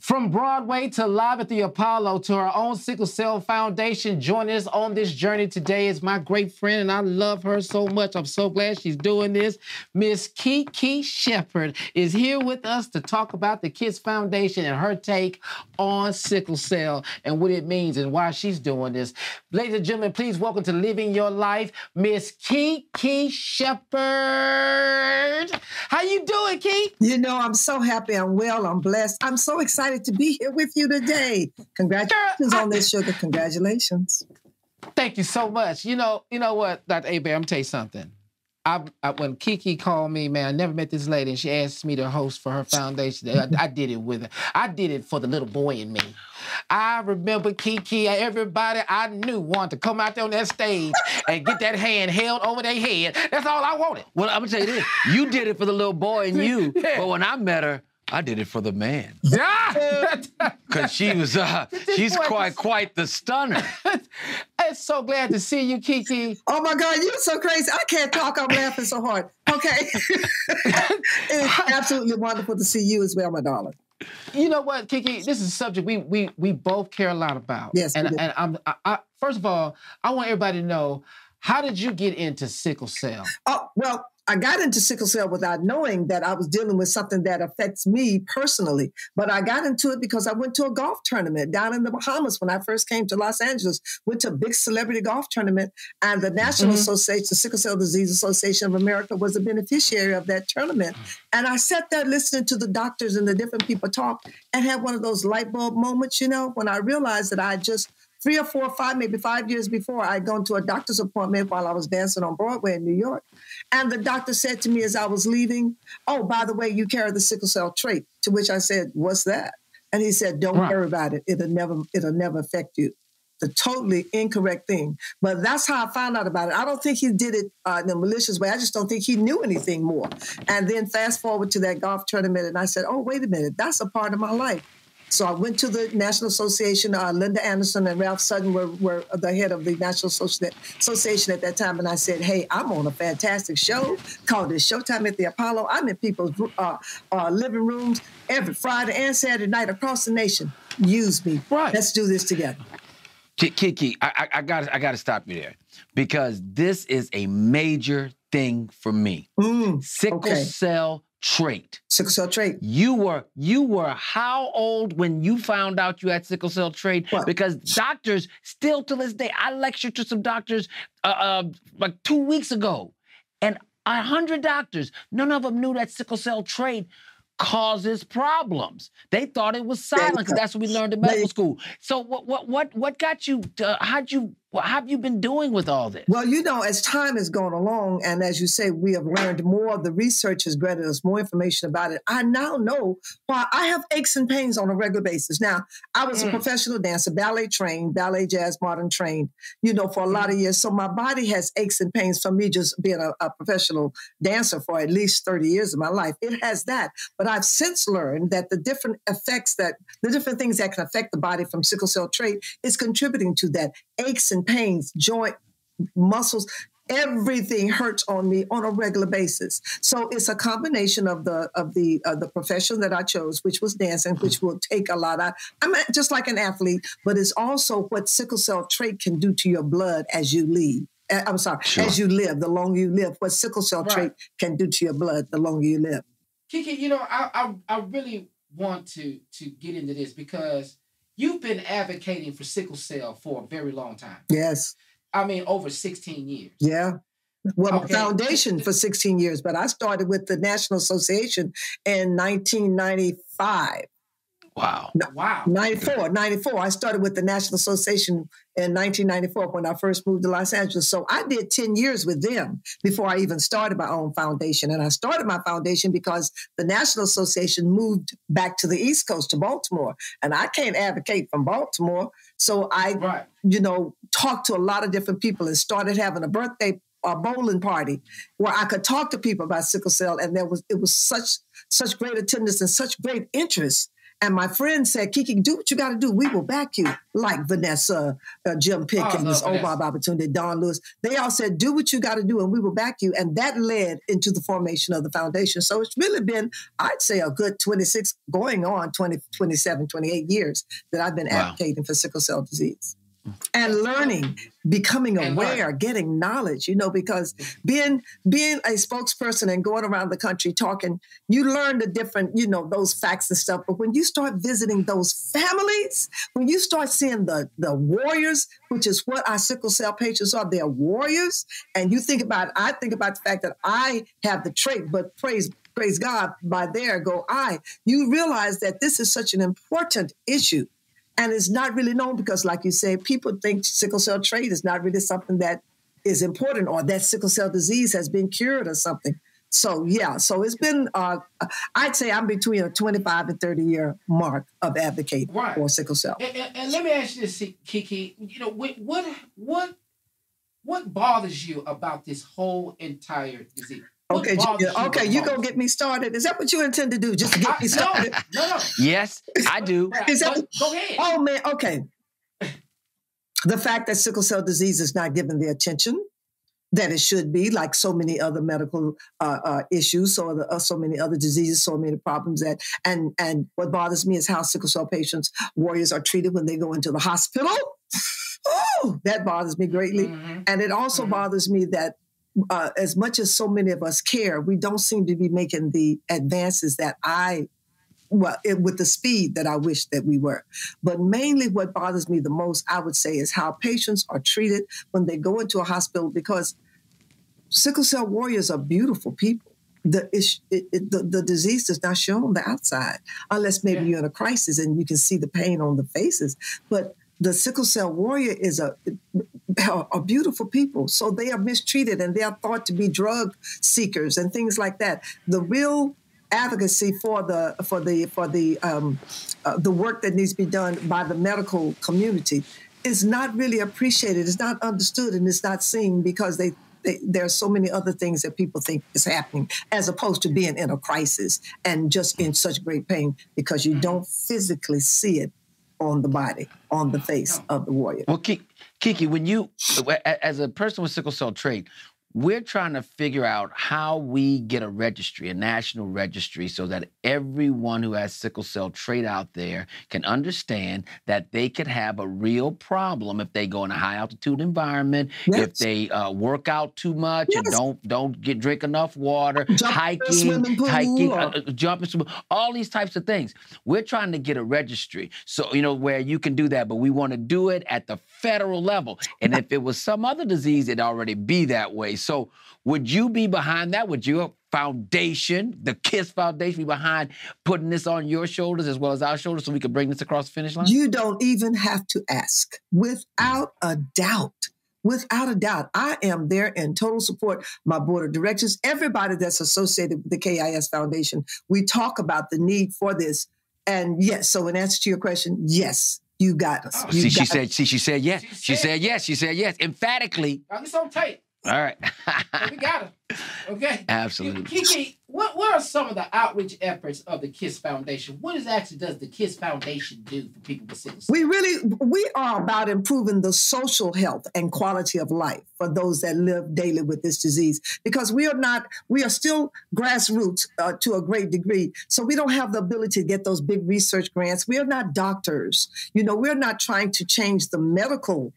From Broadway to live at the Apollo to our own Sickle Cell Foundation, joining us on this journey today is my great friend, and I love her so much. I'm so glad she's doing this. Miss KiKi Shepard is here with us to talk about the Kids Foundation and her take on sickle cell and what it means and why she's doing this. Ladies and gentlemen, please welcome to Living Your Life, Miss KiKi Shepard. How you doing, Ki? You know, I'm so happy. I'm well. I'm blessed. I'm so excited to be here with you today. Congratulations on this, sugar. Congratulations. Thank you so much. You know what, Dr. Hebert, I'm going to tell you something. When KiKi called me, man, I never met this lady, and she asked me to host for her foundation. I did it with her. I did it for the little boy in me. I remember KiKi, everybody I knew wanted to come out there on that stage and get that hand held over their head. That's all I wanted. Well, I'm going to tell you this. You did it for the little boy in you, Yeah. but when I met her, I did it for the man. Yeah. Because she's quite the stunner. I'm so glad to see you, KiKi. Oh, my God, you're so crazy. I can't talk. I'm laughing so hard. Okay. It's absolutely wonderful to see you as well, my darling. You know what, KiKi? This is a subject we both care a lot about. Yes, and I first of all, I want everybody to know, how did you get into sickle cell? Oh, well, I got into sickle cell without knowing that I was dealing with something that affects me personally. But I got into it because I went to a golf tournament down in the Bahamas when I first came to Los Angeles. Went to a big celebrity golf tournament, and the National Association, the Sickle Cell Disease Association of America, was a beneficiary of that tournament. And I sat there listening to the doctors and the different people talk and had one of those light bulb moments, you know, when I realized that I just 3 or 4 or 5, maybe 5 years before, I'd gone to a doctor's appointment while I was dancing on Broadway in New York. And the doctor said to me as I was leaving, "Oh, by the way, you carry the sickle cell trait." To which I said, "What's that?" And he said, "Don't worry about it. It'll never affect you." The totally incorrect thing. But that's how I found out about it. I don't think he did it in a malicious way. I just don't think he knew anything more. And then fast forward to that golf tournament, and I said, "Oh, wait a minute. That's a part of my life." So I went to the National Association. Linda Anderson and Ralph Sutton were the head of the National Association at that time. And I said, "Hey, I'm on a fantastic show called the Showtime at the Apollo. I'm in people's living rooms every Friday and Saturday night across the nation. Use me. Right. Let's do this together." KiKi, I got to stop you there, because this is a major thing for me. Sickle cell trait. Sickle cell trait. You were how old when you found out you had sickle cell trait? What? Because doctors still to this day, I lectured to some doctors like 2 weeks ago, and 100 doctors, none of them knew that sickle cell trait causes problems. They thought it was silent because that's what we learned in medical school. So what got you to, what have you been doing with all this? Well, you know, as time has gone along, and as you say, we have learned more, the research has granted us more information about it. I now know why I have aches and pains on a regular basis. Now, I was a professional dancer, ballet trained, ballet, jazz, modern trained, you know, for a lot of years. So my body has aches and pains from me just being a professional dancer for at least 30 years of my life. It has that. But I've since learned that the different things that can affect the body from sickle cell trait is contributing to that. Aches and pains, joint, muscles, everything hurts on me on a regular basis. So it's a combination of the profession that I chose, which was dancing, which will take a lot out. I'm just like an athlete, but it's also what sickle cell trait can do to your blood as you leave. As you live, the longer you live, what sickle cell trait can do to your blood, the longer you live. KiKi, you know, I really want to get into this because you've been advocating for sickle cell for a very long time. Yes. I mean, over 16 years. Yeah. Well, my foundation for 16 years, but I started with the National Association in 1995. Wow. Wow. 94. I started with the National Association in 1994 when I first moved to Los Angeles. So I did 10 years with them before I even started my own foundation. And I started my foundation because the National Association moved back to the East Coast, to Baltimore. And I can't advocate from Baltimore. So I, talked to a lot of different people and started having a birthday bowling party where I could talk to people about sickle cell. And it was such great attendance and such great interest. And my friend said, KiKi, do what you got to do. We will back you. Like Vanessa, Jim Pickens, Bob Opportunity, Don Lewis. They all said, do what you got to do and we will back you. And that led into the formation of the foundation. So it's really been, I'd say, a good 26, going on 20, 27, 28 years that I've been advocating for sickle cell disease. And learning, becoming aware, getting knowledge, because being a spokesperson and going around the country talking, you learn the different, those facts and stuff. But when you start visiting those families, when you start seeing the warriors, which is what our sickle cell patients are, they're warriors. And I think about the fact that I have the trait, but praise God, by there go I. You realize that this is such an important issue. And it's not really known because, like you say, people think sickle cell trait is not really something that is important or that sickle cell disease has been cured or something. So, so it's been, I'd say I'm between a 25 and 30-year mark of advocating for sickle cell. And let me ask you this, KiKi, what bothers you about this whole entire disease? Okay, you gonna get me started. Is that what you intend to do? Just to get me started? No. Yes, I do. Go ahead. Oh, man, okay. The fact that sickle cell disease is not given the attention that it should be, like so many other medical issues, so many other diseases, so many problems and what bothers me is how sickle cell patients, warriors, are treated when they go into the hospital. Oh, that bothers me greatly. Mm-hmm. And it also bothers me that as much as so many of us care, we don't seem to be making the advances that with the speed that I wish that we were. But mainly what bothers me the most, I would say, is how patients are treated when they go into a hospital, because sickle cell warriors are beautiful people. The disease does not show on the outside, unless maybe you're in a crisis and you can see the pain on the faces. But the sickle cell warrior are beautiful people, so they are mistreated and they are thought to be drug seekers and things like that. The real advocacy for the work that needs to be done by the medical community is not really appreciated. It's not understood and it's not seen because there are so many other things that people think is happening, as opposed to being in a crisis and just in such great pain because you don't physically see it on the body, on the face of the warrior. Well, KiKi, when you, as a person with sickle cell trait, we're trying to figure out how we get a registry, a national registry, so that everyone who has sickle cell trait out there can understand that they could have a real problem if they go in a high altitude environment, if they work out too much and don't drink enough water, hiking, jumping, all these types of things. We're trying to get a registry, so where you can do that, but we want to do it at the federal level. And if it was some other disease, it'd already be that way. So would you be behind that? Would your foundation, the KISS Foundation, be behind putting this on your shoulders as well as our shoulders so we can bring this across the finish line? You don't even have to ask. Without a doubt. Without a doubt. I am there in total support. My board of directors, everybody that's associated with the KIS Foundation, we talk about the need for this. And yes, so in answer to your question, yes. You got us. She said yes. She said yes. Emphatically. It's on tape. All right. We got her. Okay. Absolutely. KiKi, what are some of the outreach efforts of the KISS Foundation? What does the KISS Foundation do for people with sickle cell? We are about improving the social health and quality of life for those that live daily with this disease, because we are still grassroots to a great degree. So we don't have the ability to get those big research grants. We are not doctors. We're not trying to change the medical.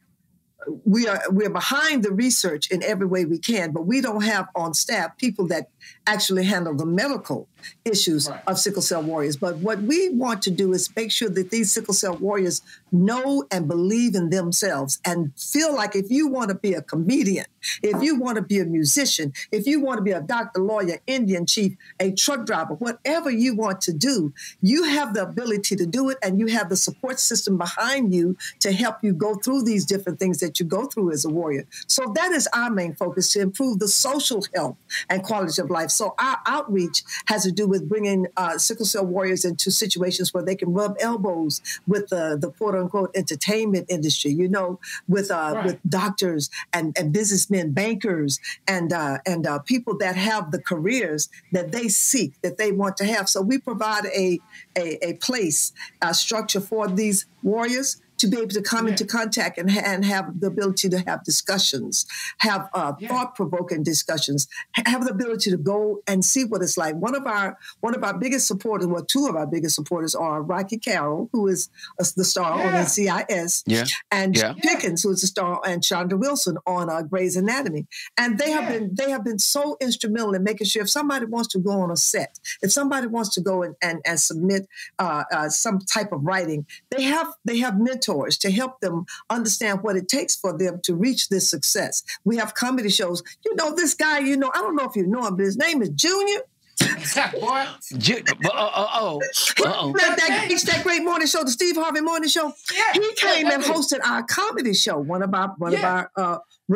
We're behind the research in every way we can, but we don't have on staff people that actually handle the medical issues of sickle cell warriors. But what we want to do is make sure that these sickle cell warriors know and believe in themselves and feel like if you want to be a comedian, if you want to be a musician, if you want to be a doctor, lawyer, Indian chief, a truck driver, whatever you want to do, you have the ability to do it and you have the support system behind you to help you go through these different things that you go through as a warrior. So that is our main focus, to improve the social health and quality of life So our outreach has to do with bringing sickle cell warriors into situations where they can rub elbows with the quote unquote entertainment industry, you know, with doctors and businessmen, bankers, and people that have the careers that they seek, that they want to have. So we provide a place, a structure for these warriors to be able to come into contact and have the ability to have discussions, have thought-provoking discussions, have the ability to go and see what it's like. One of our biggest supporters, well, two of our biggest supporters are Rocky Carroll, who is the star on NCIS, and Pickens, who is the star, and Chandra Wilson on Grey's Anatomy. And they have been so instrumental in making sure if somebody wants to go on a set, if somebody wants to go and submit some type of writing, they have mentors to help them understand what it takes for them to reach this success. We have comedy shows. You know, this guy, you know, I don't know if you know him, but his name is Junior. What? That great morning show, the Steve Harvey Morning Show. Yeah. He came and hosted our comedy show, one of our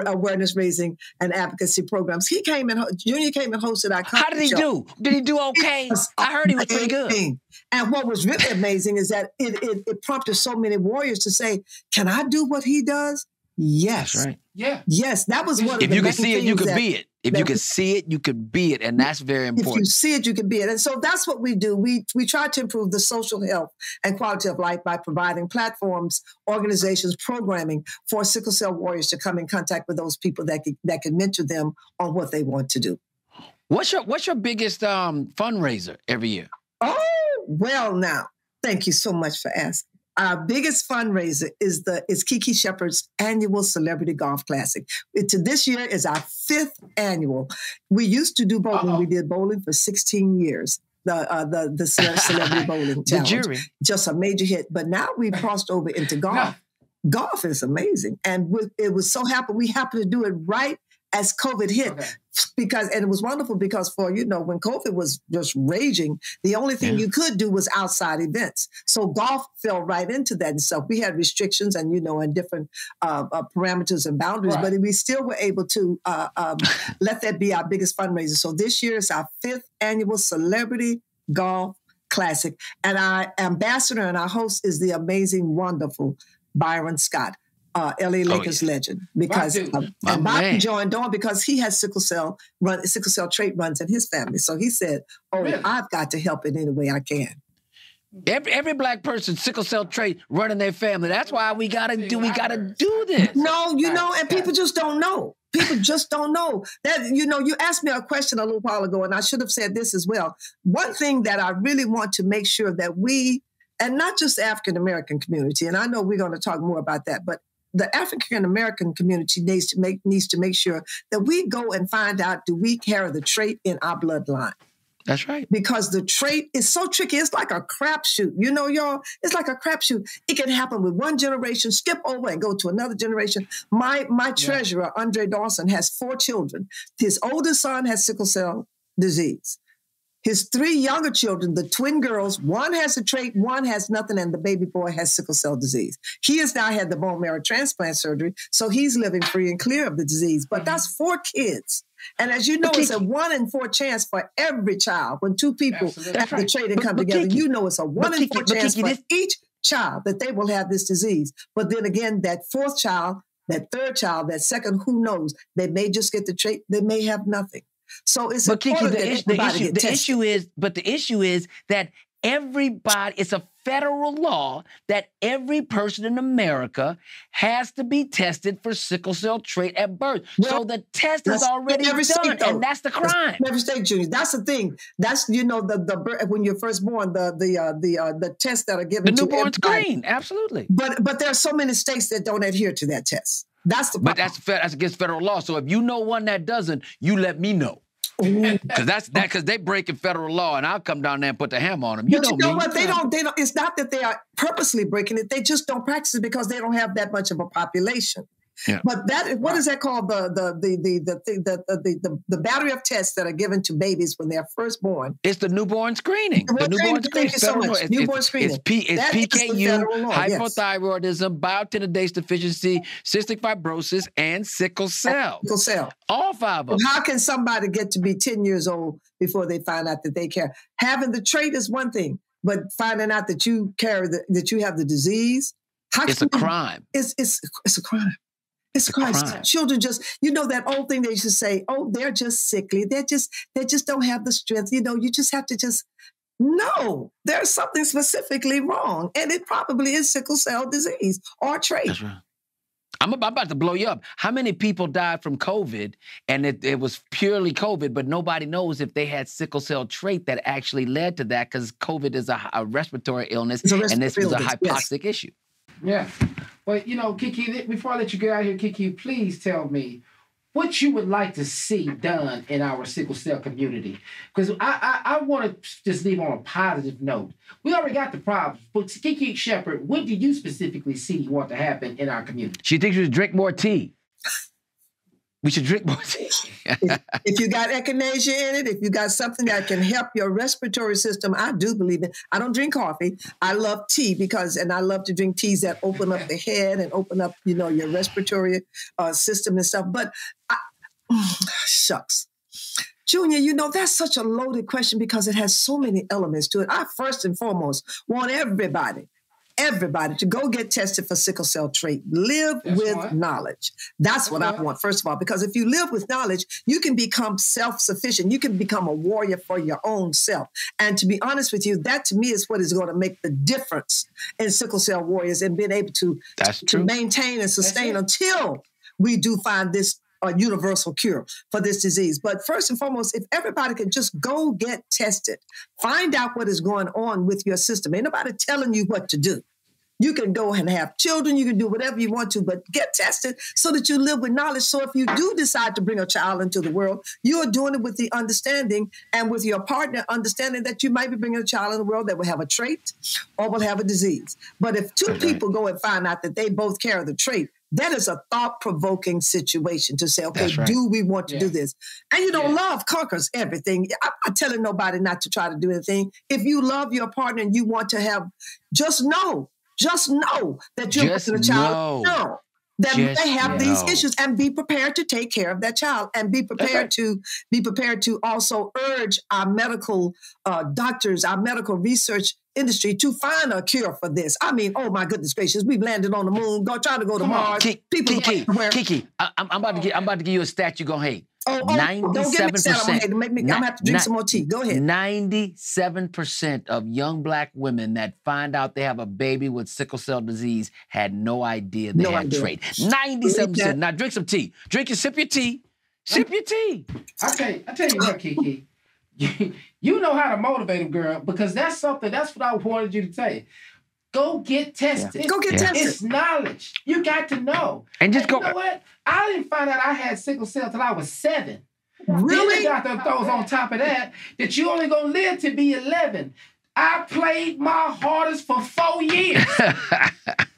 awareness raising and advocacy programs. Junior came and hosted our comedy show. How did he do? Did he do okay? I heard he was pretty good. And what was really amazing is that it prompted so many warriors to say, "Can I do what he does?" Yes. That's right. Yeah. Yes, that was one of the If you can see it, you can be it. If you can see it, you can be it. And that's very important. If you see it, you can be it. And so that's what we do. We try to improve the social health and quality of life by providing platforms, organizations, programming for sickle cell warriors to come in contact with those people that can mentor them on what they want to do. What's your biggest fundraiser every year? Oh, well now, thank you so much for asking. Our biggest fundraiser is KiKi Shepard's annual Celebrity Golf Classic. This year is our 5th annual. We used to do bowling. We did bowling for 16 years. The Celebrity Bowling Challenge. The jury. Just a major hit. But now we've crossed over into golf. Golf is amazing. And it was so happy. We happened to do it right as COVID hit. Okay. And it was wonderful because when COVID was just raging, the only thing you could do was outside events. So golf fell right into that and stuff. We had restrictions and different parameters and boundaries, but we still were able to let that be our biggest fundraiser. So this year is our 5th annual Celebrity Golf Classic. And our ambassador and our host is the amazing, wonderful Byron Scott. LA Lakers legend, because and Bobby joined on because he has sickle cell trait runs in his family. So he said, I've got to help in any way I can. Every black person, sickle cell trait running their family. That's why we gotta do this. No, and people just don't know. People just don't know that, you asked me a question a little while ago, and I should have said this as well. One thing that I really want to make sure that we, and not just the African-American community, and I know we're going to talk more about that, but the African-American community needs to make sure that we go and find out, do we carry the trait in our bloodline? That's right. Because the trait is so tricky. It's like a crapshoot. Y'all, it's like a crapshoot. It can happen with one generation, skip over and go to another generation. My treasurer, Andre Dawson, has 4 children. His oldest son has sickle cell disease. His 3 younger children, the twin girls, one has a trait, one has nothing, and the baby boy has sickle cell disease. He has now had the bone marrow transplant surgery, so he's living free and clear of the disease. But that's 4 kids. And as you know, it's a 1 in 4 chance for every child. When 2 people have the trait and come together, it's a 1 in 4 chance for each child that they will have this disease. But then again, that 4th child, that 3rd child, that 2nd, who knows? They may just get the trait. They may have nothing. So it's important that everybody get tested. The issue is that everybody, it's a federal law that every person in America has to be tested for sickle cell trait at birth. So the test is already done, and that's the crime. Every state, Junior. That's the thing. That's the when you're first born, the tests that are given the to newborn screen. Absolutely. But there are so many states that don't adhere to that test. That's the problem. But that's against federal law. So if you know one that doesn't, you let me know. Because they breaking federal law, and I'll come down there and put the hammer on them. You know what? They don't. It's not that they are purposely breaking it. They just don't practice it because they don't have that much of a population. Yeah. But what is that called? The battery of tests that are given to babies when they're first born. It's the newborn screening. The newborn screening. Thank you so much. Newborn screening. It's PKU, hypothyroidism, biotinidase deficiency, cystic fibrosis, and sickle cell. Sickle cell. All 5 of them. How can somebody get to be 10 years old before they find out that they carry? Having the trait is one thing, but finding out that you that you have the disease, it's a crime. It's a crime. It's a crime. Children just, that old thing they used to say, oh, they're just sickly. They just don't have the strength. You just have to no, there's something specifically wrong. And it probably is sickle cell disease or trait. That's right. I'm about to blow you up. How many people died from COVID and it was purely COVID, but nobody knows if they had sickle cell trait that actually led to that, because COVID is a respiratory illness and this was a hypoxic issue. Yeah. But, KiKi, before I let you get out of here, KiKi, please tell me what you would like to see done in our sickle cell community. Because I want to just leave on a positive note. We already got the problems, but KiKi Shepard, what do you specifically see you want to happen in our community? She thinks we should drink more tea. We should drink more tea. If you got echinacea in it, if you got something that can help your respiratory system, I do believe it. I don't drink coffee. I love tea and I love to drink teas that open up the head and open up, your respiratory system and stuff. But shucks. Junior, that's such a loaded question because it has so many elements to it. I first and foremost want everybody to go get tested for sickle cell trait. Live with knowledge. That's what I want, first of all, because if you live with knowledge, you can become self-sufficient. You can become a warrior for your own self. And to be honest with you, that to me is what is going to make the difference in sickle cell warriors and being able to maintain and sustain until we do find this universal cure for this disease. But first and foremost, if everybody can just go get tested, find out what is going on with your system. Ain't nobody telling you what to do. You can go and have children. You can do whatever you want to, but get tested so that you live with knowledge. So if you do decide to bring a child into the world, you are doing it with the understanding and with your partner understanding that you might be bringing a child in the world that will have a trait or will have a disease. But if two people go and find out that they both carry the trait, that is a thought-provoking situation to say, okay, do we want to do this? And love conquers everything. I'm telling nobody not to try to do anything. If you love your partner and you want to have, just know that you're bringing a child that may have these issues, and be prepared to take care of that child, and be prepared to also urge our medical doctors, our medical research industry to find a cure for this. I mean, oh my goodness gracious, we've landed on the moon, trying to go to Mars. KiKi, I'm about to give you a stat you're gonna hate. 97%. Don't get me excited. I'm gonna have to drink some more tea. Go ahead. 97% of young Black women that find out they have a baby with sickle cell disease had no idea they had trait. 97%. Now drink some tea. Sip your tea. Sip your tea. I tell you what, KiKi. You know how to motivate them, girl, because that's what I wanted you to say. Go get tested. Go get tested. It's knowledge. You got to know. And just go. You know what? I didn't find out I had sickle cell till I was 7. Really? Then the doctor throws on top of that you only gonna live to be 11. I played my hardest for 4 years. Thought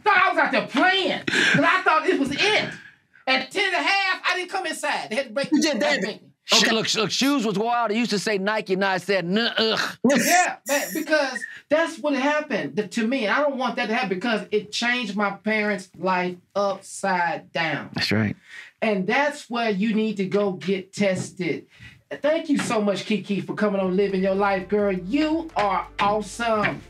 I was out there playing, because I thought this was it. At 10 and a half, I didn't come inside. They had to break you did that. Okay. Look, shoes was wild. They used to say Nike, and I said, nuh-uh. Yeah, man, because that's what happened to me. I don't want that to happen because it changed my parents' life upside down. That's right. And that's where you need to go get tested. Thank you so much, KiKi, for coming on Living Your Life, girl. You are awesome.